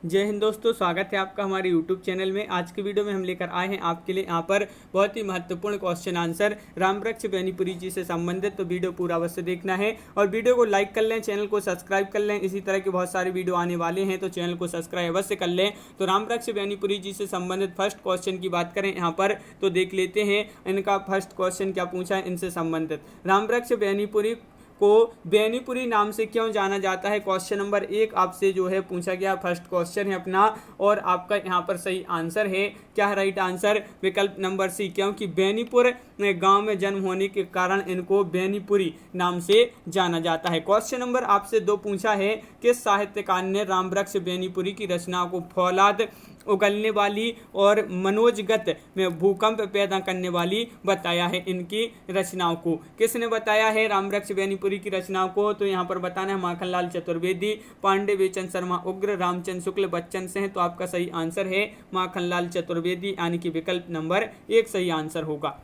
जय हिंद दोस्तों, स्वागत है आपका हमारे YouTube चैनल में। आज की वीडियो में हम लेकर आए हैं आपके लिए यहाँ पर बहुत ही महत्वपूर्ण क्वेश्चन आंसर रामवृक्ष बेनीपुरी जी से संबंधित। तो वीडियो पूरा अवश्य देखना है और वीडियो को लाइक कर लें, चैनल को सब्सक्राइब कर लें। इसी तरह के बहुत सारे वीडियो आने वाले हैं तो चैनल को सब्सक्राइब अवश्य कर लें। तो रामवृक्ष बेनीपुरी जी से संबंधित फर्स्ट क्वेश्चन की बात करें यहाँ पर तो देख लेते हैं इनका फर्स्ट क्वेश्चन क्या पूछा है इनसे संबंधित। रामवृक्ष बेनीपुरी को बेनीपुरी नाम से क्यों जाना जाता है, क्वेश्चन नंबर 1 आपसे जो है पूछा गया। फर्स्ट क्वेश्चन है अपना और आपका यहाँ पर सही आंसर है क्या है राइट आंसर, विकल्प नंबर सी, क्योंकि बेनीपुर गांव में जन्म होने के कारण इनको बेनीपुरी नाम से जाना जाता है। क्वेश्चन नंबर आपसे 2 पूछा है, किस साहित्यकार ने रामवृक्ष बेनीपुरी की रचना को फौलाद उगलने वाली और मनोजगत में भूकंप पैदा करने वाली बताया है। इनकी रचनाओं को किसने बताया है रामवृक्ष बेनीपुरी की रचनाओं को, तो यहाँ पर बताना है माखनलाल चतुर्वेदी, पांडे बेचन शर्मा उग्र, रामचंद्र शुक्ल बच्चन से है। तो आपका सही आंसर है माखनलाल चतुर्वेदी, यानी कि विकल्प नंबर 1 सही आंसर होगा।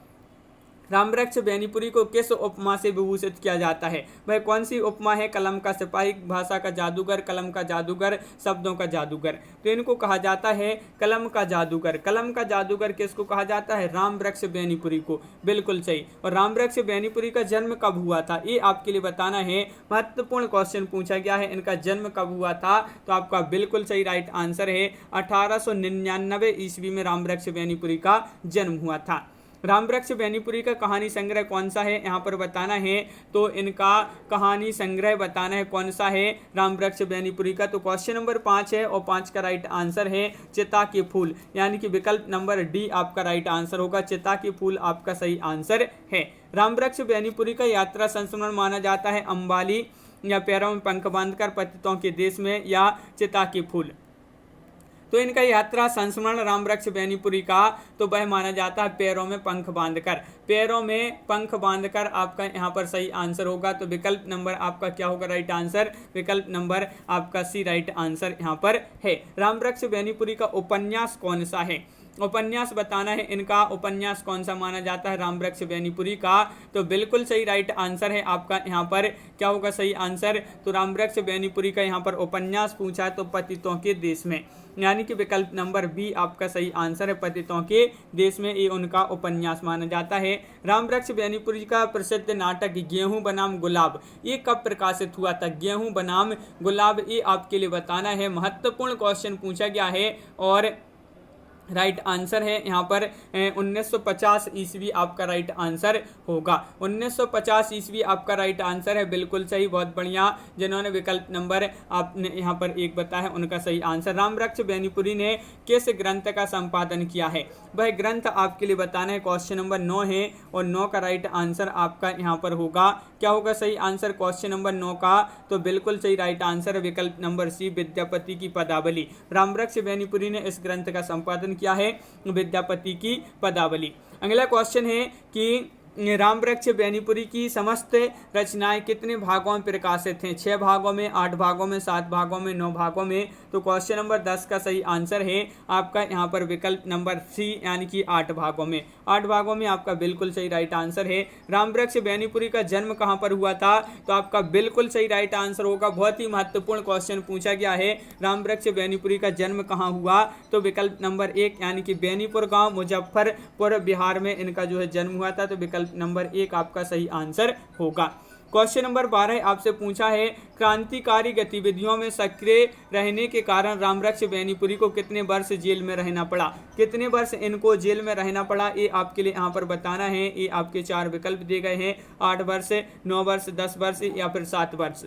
रामवृक्ष बेनीपुरी को किस उपमा से विभूषित किया जाता है, वह कौन सी उपमा है, कलम का सिपाही, भाषा का जादूगर, कलम का जादूगर, शब्दों का जादूगर। तो इनको कहा जाता है कलम का जादूगर। कलम का जादूगर किसको कहा जाता है, रामवृक्ष बेनीपुरी को, बिल्कुल सही। और रामवृक्ष बेनीपुरी का जन्म कब हुआ था ये आपके लिए बताना है, महत्वपूर्ण क्वेश्चन पूछा गया है। इनका जन्म कब हुआ था तो आपका बिल्कुल सही राइट आंसर है 1899 ईस्वी में रामवृक्ष बेनीपुरी का जन्म हुआ था। रामवृक्ष बेनीपुरी का कहानी संग्रह कौन सा है यहाँ पर बताना है, तो इनका कहानी संग्रह बताना है कौन सा है रामवृक्ष बेनीपुरी का। तो क्वेश्चन नंबर 5 है और 5 का राइट आंसर है चिता के फूल, यानी कि विकल्प नंबर डी आपका राइट आंसर होगा। चिता के फूल आपका सही आंसर है। रामवृक्ष बेनीपुरी का यात्रा संस्मरण माना जाता है अंबाली या पैरों में पंख बांधकर, पतितों के देश में या चिता के फूल। तो इनका यात्रा संस्मरण रामवृक्ष बेनीपुरी का तो वह माना जाता है पैरों में पंख बांधकर। पैरों में पंख बांधकर आपका यहाँ पर सही आंसर होगा। तो विकल्प नंबर आपका क्या होगा राइट आंसर, विकल्प नंबर आपका सी राइट आंसर यहाँ पर है। रामवृक्ष बेनीपुरी का उपन्यास कौन सा है, उपन्यास बताना है इनका उपन्यास कौन सा माना जाता है रामवृक्ष बेनीपुरी का। तो बिल्कुल सही राइट आंसर है आपका यहाँ पर क्या होगा सही आंसर, तो रामवृक्ष बेनीपुरी का यहाँ पर उपन्यास पूछा है तो पतितों के देश में, यानी कि विकल्प नंबर बी आपका सही आंसर है। पतितों के देश में ये उनका उपन्यास माना जाता है। रामवृक्ष बेनीपुरी का प्रसिद्ध नाटक गेहूं बनाम गुलाब ये कब प्रकाशित हुआ था, गेहूं बनाम गुलाब ये आपके लिए बताना है। महत्वपूर्ण क्वेश्चन पूछा गया है और राइट आंसर है यहाँ पर 1950 ईस्वी आपका राइट आंसर होगा। 1950 ईस्वी आपका राइट आंसर है, बिल्कुल सही, बहुत बढ़िया। जिन्होंने विकल्प नंबर आपने यहाँ पर 1 बताया है उनका सही आंसर। रामवृक्ष बेनीपुरी ने किस ग्रंथ का संपादन किया है, वह ग्रंथ आपके लिए बताना है। क्वेश्चन नंबर 9 है और 9 का राइट आंसर आपका यहाँ पर होगा, क्या होगा सही आंसर क्वेश्चन नंबर 9 का, तो बिल्कुल सही राइट आंसर है विकल्प नंबर सी विद्यापति की पदावली। रामवृक्ष बेनीपुरी ने इस ग्रंथ का संपादन क्या है, विद्यापति की पदावली। अगला क्वेश्चन है कि रामवृक्ष बेनीपुरी की समस्त रचनाएं कितने भागों में प्रकाशित हैं, 6 भागों में, 8 भागों में, 7 भागों में, 9 भागों में। तो क्वेश्चन नंबर 10 का सही आंसर है आपका यहाँ पर विकल्प नंबर सी, यानी कि 8 भागों में। 8 भागों में आपका बिल्कुल सही राइट आंसर है। रामवृक्ष बेनीपुरी का जन्म कहाँ पर हुआ था, तो आपका बिल्कुल सही राइट आंसर होगा। बहुत ही महत्वपूर्ण क्वेश्चन पूछा गया है, रामवृक्ष बेनीपुरी का जन्म कहाँ हुआ, तो विकल्प नंबर 1 यानी कि बेनीपुर गाँव मुजफ्फरपुर बिहार में इनका जो है जन्म हुआ था। तो विकल्प नंबर 1 आपका सही आंसर होगा। क्वेश्चन नंबर 12 आपसे पूछा है, क्रांतिकारी गतिविधियों में सक्रिय रहने के कारण रामवृक्ष बेनीपुरी को कितने वर्ष जेल में रहना पड़ा, कितने वर्ष इनको जेल में रहना पड़ा ये आपके लिए यहाँ पर बताना है। ये आपके 4 विकल्प दिए गए हैं, 8 वर्ष, 9 वर्ष, 10 वर्ष या फिर 7 वर्ष।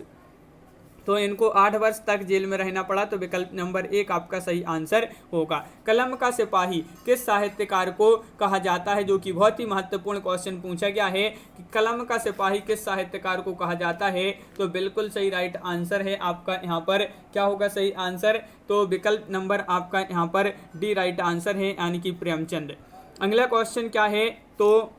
तो इनको 8 वर्ष तक जेल में रहना पड़ा। तो विकल्प नंबर 1 आपका सही आंसर होगा। कलम का सिपाही किस साहित्यकार को कहा जाता है, जो कि बहुत ही महत्वपूर्ण क्वेश्चन पूछा गया है कि कलम का सिपाही किस साहित्यकार को कहा जाता है। तो बिल्कुल सही राइट आंसर है आपका यहाँ पर क्या होगा सही आंसर, तो विकल्प नंबर आपका यहाँ पर डी राइट आंसर है, यानी कि प्रेमचंद। अगला क्वेश्चन क्या है, तो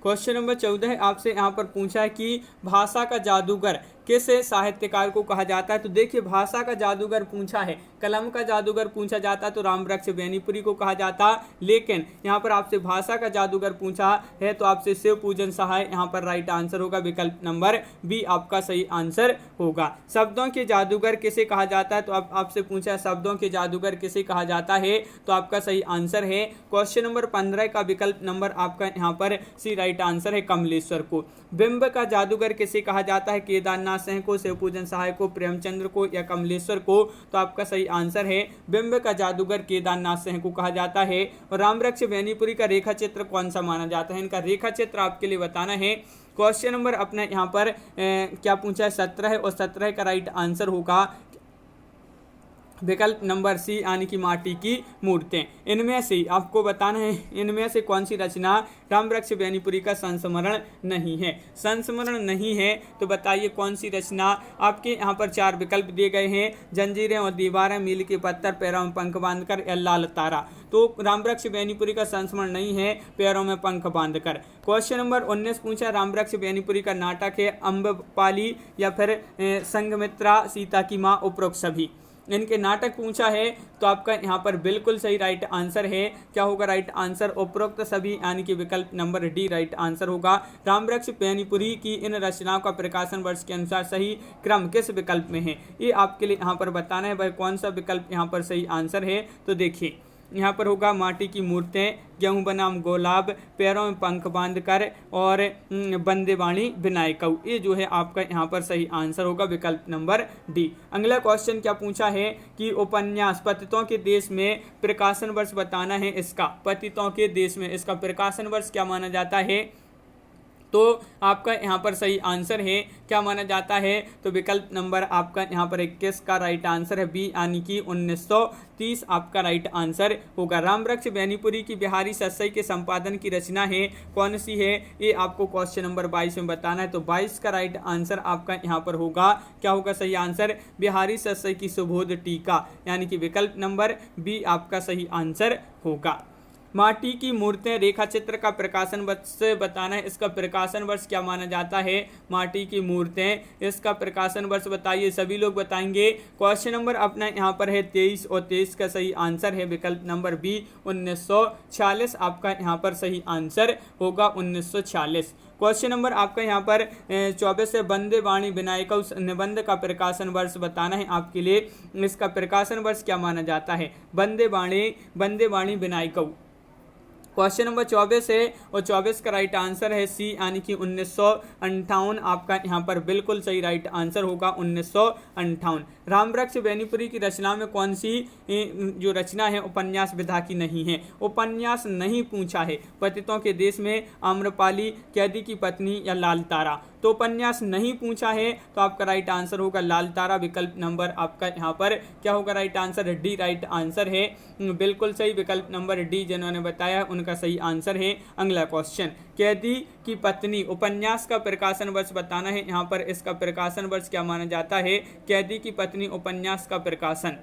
क्वेश्चन नंबर 14 आपसे यहाँ पर पूछा है कि भाषा का जादूगर किस साहित्यकार को कहा जाता है? तो देखिए, भाषा का जादूगर पूछा है, कलम का जादूगर पूछा जाता तो रामवृक्ष बेनीपुरी को कहा जाता, लेकिन यहाँ पर आपसे भाषा का जादूगर पूछा है तो आपसे शिव पूजन सहाय यहाँ पर राइट आंसर होगा, विकल्प नंबर बी आपका सही आंसर होगा। शब्दों के जादूगर किसे कहा जाता है? तो अब आपसे पूछा शब्दों के जादूगर किसे कहा जाता है, तो आपका सही आंसर है क्वेश्चन नंबर 15 का विकल्प नंबर आपका यहाँ पर सी राइट आंसर है, कमलेश्वर को। बिंब का जादूगर किसे कहा जाता है? केदारनाथ सिंह को, शिव पूजन सहाय को, प्रेमचंद्र को या कमलेश्वर को? तो आपका सही आंसर है बिंब का जादूगर केदारनाथ सिंह को कहा जाता है। और रामवृक्ष बेनीपुरी का रेखा चित्र कौन सा माना जाता है? इनका रेखा चित्र आपके लिए बताना है। क्वेश्चन नंबर अपने यहाँ पर क्या पूछा है? 17 और 17 का राइट आंसर होगा विकल्प नंबर सी, यानी कि माटी की मूर्तें। इनमें से आपको बताना है, इनमें से कौन सी रचना रामवृक्ष बेनीपुरी का संस्मरण नहीं है? संस्मरण नहीं है तो बताइए कौन सी रचना? आपके यहाँ पर 4 विकल्प दिए गए हैं, जंजीरें और दीवारें, मील के पत्थर, पैरों में पंख बांधकर या लाल तारा। तो रामवृक्ष बेनीपुरी का संस्मरण नहीं है पैरों में पंख बांधकर। क्वेश्चन नंबर 19 पूछा, रामवृक्ष बेनीपुरी का नाटक है अम्बपाली या फिर संघमित्रा, सीता की माँ, उपरोक्त सभी। इनके नाटक पूछा है तो आपका यहाँ पर बिल्कुल सही राइट आंसर है। क्या होगा राइट आंसर? उपरोक्त सभी, यानी कि विकल्प नंबर डी राइट आंसर होगा। रामवृक्ष बेनीपुरी की इन रचनाओं का प्रकाशन वर्ष के अनुसार सही क्रम किस विकल्प में है? ये आपके लिए यहाँ पर बताना है भाई कौन सा विकल्प यहाँ पर सही आंसर है। तो देखिए, यहाँ पर होगा माटी की मूर्तें, गेहूं बनाम गुलाब, पैरों में पंख बांधकर और बंदे वाणी विनायकऊ। ये जो है आपका यहाँ पर सही आंसर होगा, विकल्प नंबर डी। अगला क्वेश्चन क्या पूछा है कि उपन्यास पतितों के देश में प्रकाशन वर्ष बताना है इसका। पतितों के देश में इसका प्रकाशन वर्ष क्या माना जाता है? तो आपका यहाँ पर सही आंसर है, क्या माना जाता है? तो विकल्प नंबर आपका यहाँ पर 21 का राइट आंसर है, बी, यानी कि 1930 आपका राइट आंसर होगा। रामवृक्ष बेनीपुरी की बिहारी सस्सई के संपादन की रचना है कौन सी है? ये आपको क्वेश्चन नंबर 22 में बताना है। तो 22 का राइट आंसर आपका यहाँ पर होगा, क्या होगा सही आंसर? बिहारी सस्सई की सुबोध टीका, यानी कि विकल्प नंबर बी आपका सही आंसर होगा। माटी की मूर्तें रेखा चित्र का प्रकाशन वर्ष बताना है, इसका प्रकाशन वर्ष क्या माना जाता है? माटी की मूर्तें, इसका प्रकाशन वर्ष बताइए, सभी लोग बताएंगे। क्वेश्चन नंबर अपना यहाँ पर है 23 और 23 का सही आंसर है विकल्प नंबर बी 1946 आपका यहाँ पर सही आंसर होगा, 1946। क्वेश्चन नंबर आपका यहाँ पर 24 है, बंदे वाणी विनायक निबंध का प्रकाशन वर्ष बताना है आपके लिए। इसका प्रकाशन वर्ष क्या माना जाता है? बंदे वाणी विनायक। क्वेश्चन नंबर 24 है और 24 का राइट आंसर है सी, यानी कि 1958 आपका यहाँ पर बिल्कुल सही राइट आंसर होगा, 1958। रामवृक्ष बेनीपुरी की रचना में कौन सी जो रचना है उपन्यास विधा की नहीं है? उपन्यास नहीं पूछा है। पतितों के देश में, आम्रपाली, कैदी की पत्नी या लाल तारा। तो उपन्यास नहीं पूछा है तो आपका राइट आंसर होगा लाल तारा, विकल्प नंबर आपका यहाँ पर क्या होगा right answer? D right answer है, बिल्कुल सही, विकल्प नंबर डी जिन्होंने बताया उनका सही आंसर है। अगला क्वेश्चन, कैदी की पत्नी उपन्यास का प्रकाशन वर्ष बताना है। यहाँ पर इसका प्रकाशन वर्ष क्या माना जाता है? कैदी की पत्नी उपन्यास का प्रकाशन।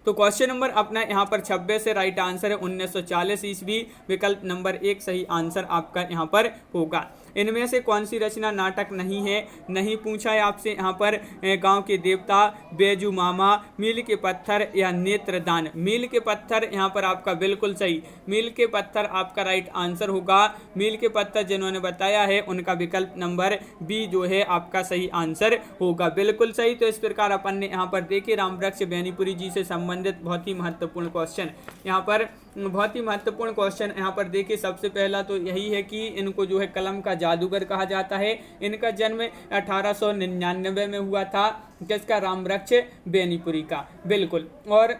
तो क्वेश्चन नंबर अपना यहाँ पर 26 से राइट आंसर है 1940 ईस्वी, विकल्प नंबर 1 सही आंसर आपका यहाँ पर होगा। इनमें से कौन सी रचना नाटक नहीं है? नहीं पूछा है आपसे यहाँ पर। गांव के देवता, बेजू मामा, मील के पत्थर या नेत्रदान। मील के पत्थर यहाँ पर आपका बिल्कुल सही, मील के पत्थर आपका राइट आंसर होगा। मील के पत्थर जिन्होंने बताया है उनका विकल्प नंबर बी जो है आपका सही आंसर होगा, बिल्कुल सही। तो इस प्रकार अपन ने यहाँ पर देखिए रामवृक्ष बेनीपुरी जी से संबंधित बहुत ही महत्वपूर्ण क्वेश्चन, यहाँ पर बहुत ही महत्वपूर्ण क्वेश्चन यहाँ पर देखिए। सबसे पहला तो यही है कि इनको जो है कलम का जादूगर कहा जाता है। इनका जन्म 1899 में हुआ था, किसका? रामवृक्ष बेनीपुरी का, बिल्कुल। और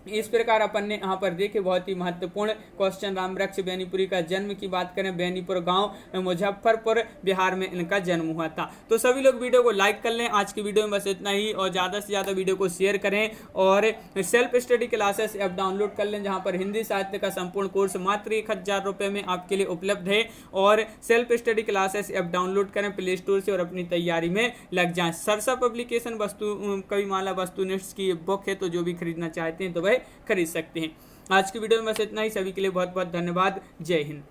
इस प्रकार अपन ने यहाँ पर देखे बहुत ही महत्वपूर्ण क्वेश्चन। रामवृक्ष बेनीपुरी का जन्म की बात करें, बेनीपुर गांव मुजफ्फरपुर बिहार में इनका जन्म हुआ था। तो सभी लोग वीडियो को लाइक कर लें। आज की वीडियो में बस इतना ही, और ज़्यादा से ज़्यादा वीडियो को शेयर करें और self study classes app download कर लें, जहाँ पर हिंदी साहित्य का संपूर्ण कोर्स मात्र 1000 रुपये में आपके लिए उपलब्ध है। और self study classes app download करें प्ले स्टोर से और अपनी तैयारी में लग जाएं। सरसा पब्लिकेशन कविमाला वस्तुनिष्ठ की बुक है, तो जो भी खरीदना चाहते हैं तो खरीद सकते हैं। आज की वीडियो में बस इतना ही। सभी के लिए बहुत बहुत धन्यवाद। जय हिंद।